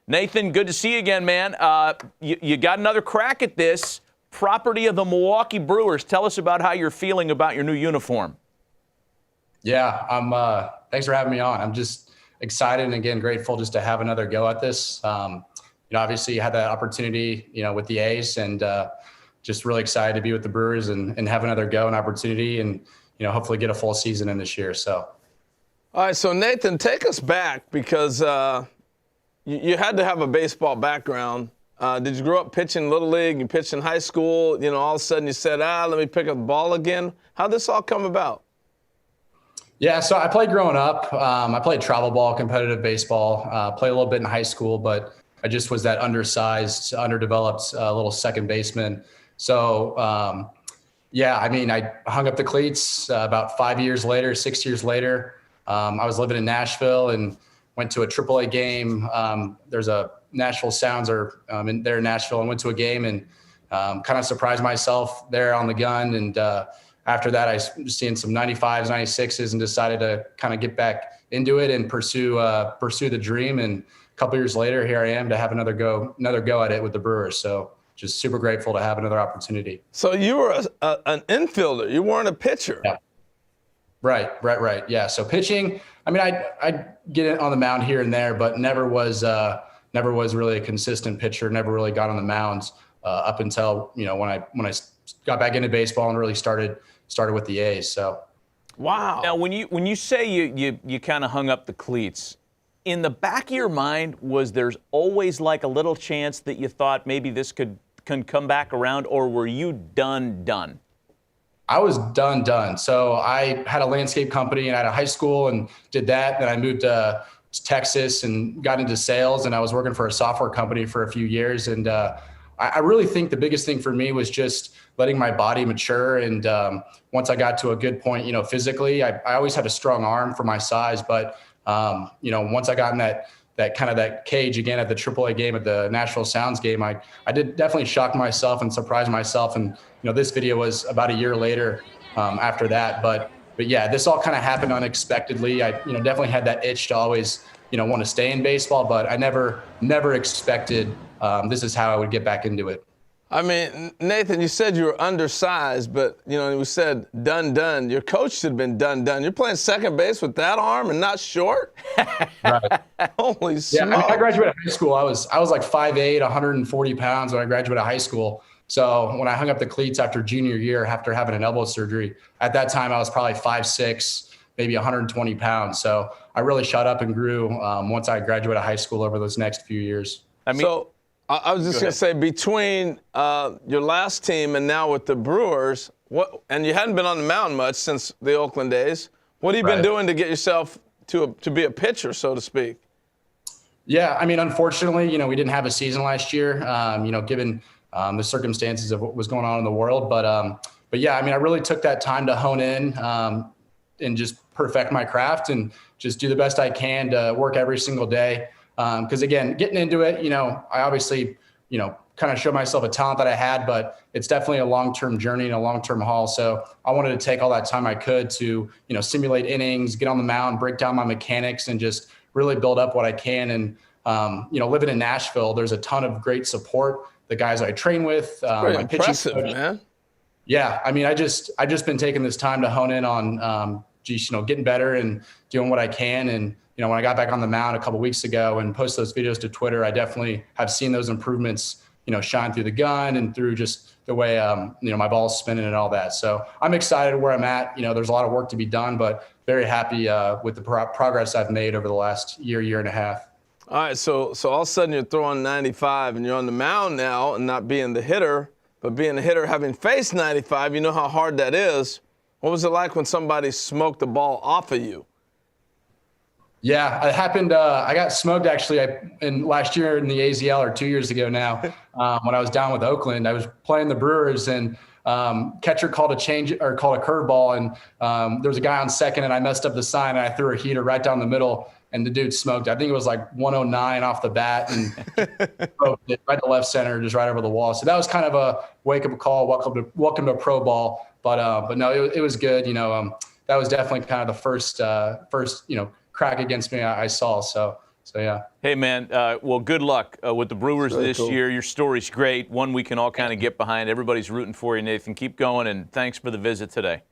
Nathan, good to see you again, man. You got another crack at this. Property of the Milwaukee Brewers. Tell us about how you're feeling about your new uniform. Yeah, thanks for having me on. I'm just excited and, again, grateful just to have another go at this. Obviously you had that opportunity, with the A's, and just really excited to be with the Brewers and have another go and opportunity and, hopefully get a full season in this year. So. All right, so Nathan, take us back because you had to have a baseball background. Did you grow up pitching Little League? You pitched in high school. All of a sudden you said, let me pick up the ball again. How'd this all come about? Yeah, so I played growing up. I played travel ball, competitive baseball, played a little bit in high school, but I just was that undersized, underdeveloped little second baseman. So, I hung up the cleats about 5 years later, 6 years later. I was living in Nashville and went to a AAA game. There's a Nashville Sounds in Nashville, and went to a game and kind of surprised myself there on the gun. And after that, I was seeing some 95s, 96s, and decided to kind of get back into it and pursue the dream. And a couple years later, here I am to have another go at it with the Brewers. So just super grateful to have another opportunity. So you were an infielder. You weren't a pitcher. Yeah. Right. Yeah. So pitching, I get it on the mound here and there, but never was really a consistent pitcher. Never really got on the mounds up until when I got back into baseball and really started with the A's. So. Wow. Now, when you say you kind of hung up the cleats, in the back of your mind, was there's always like a little chance that you thought maybe this can come back around, or were you done? I was done. So I had a landscape company and I had a high school and did that. Then I moved to Texas and got into sales, and I was working for a software company for a few years. And I really think the biggest thing for me was just letting my body mature. And once I got to a good point, physically, I always had a strong arm for my size. But, once I got in that kind of that cage again at the AAA game, at the Nashville Sounds game, I did definitely shock myself and surprise myself. And, this video was about a year later after that. But yeah, this all kind of happened unexpectedly. I, definitely had that itch to always, want to stay in baseball, but I never expected this is how I would get back into it. Nathan, you said you were undersized, but, we said done. Your coach should have been done. You're playing second base with that arm and not short? Right. Holy smokes. Yeah, I graduated high school. I was like 5'8", 140 pounds when I graduated high school. So when I hung up the cleats after junior year, after having an elbow surgery, at that time I was probably 5'6", maybe 120 pounds. So I really shot up and grew once I graduated high school over those next few years. So I was just going to say, between your last team and now with the Brewers, and you hadn't been on the mound much since the Oakland days, what have you been doing to get yourself to be a pitcher, so to speak? Yeah, unfortunately, we didn't have a season last year, given the circumstances of what was going on in the world. But yeah, I really took that time to hone in and just perfect my craft and just do the best I can to work every single day. Because again, getting into it, I obviously, kind of showed myself a talent that I had, but it's definitely a long-term journey and a long-term haul. So I wanted to take all that time I could to, simulate innings, get on the mound, break down my mechanics, and just really build up what I can. And, living in Nashville, there's a ton of great support. The guys I train with, my pitching coach. Man. Yeah. I just been taking this time to hone in on, getting better and doing what I can. And, when I got back on the mound a couple of weeks ago and posted those videos to Twitter, I definitely have seen those improvements, shine through the gun and through just the way, my ball's spinning and all that. So I'm excited where I'm at. There's a lot of work to be done, but very happy with the progress I've made over the last year and a half. All right, so all of a sudden you're throwing 95 and you're on the mound now, and not being the hitter, but being the hitter having faced 95, you know how hard that is. What was it like when somebody smoked the ball off of you? Yeah, it happened. I got smoked actually last year in the AZL, or 2 years ago now, when I was down with Oakland. I was playing the Brewers, and catcher called a curveball, and there was a guy on second, and I messed up the sign, and I threw a heater right down the middle, and the dude smoked. I think it was like 109 off the bat, and smoked it right to left center, just right over the wall. So that was kind of a wake-up call. Welcome to pro ball. But no, it was good. That was definitely kind of the first crack against me I saw. So So, yeah. Hey, man, well, good luck with the Brewers Really this cool. year. Your story's great, one we can all kind of get behind. Everybody's rooting for you, Nathan. Keep going, and thanks for the visit today.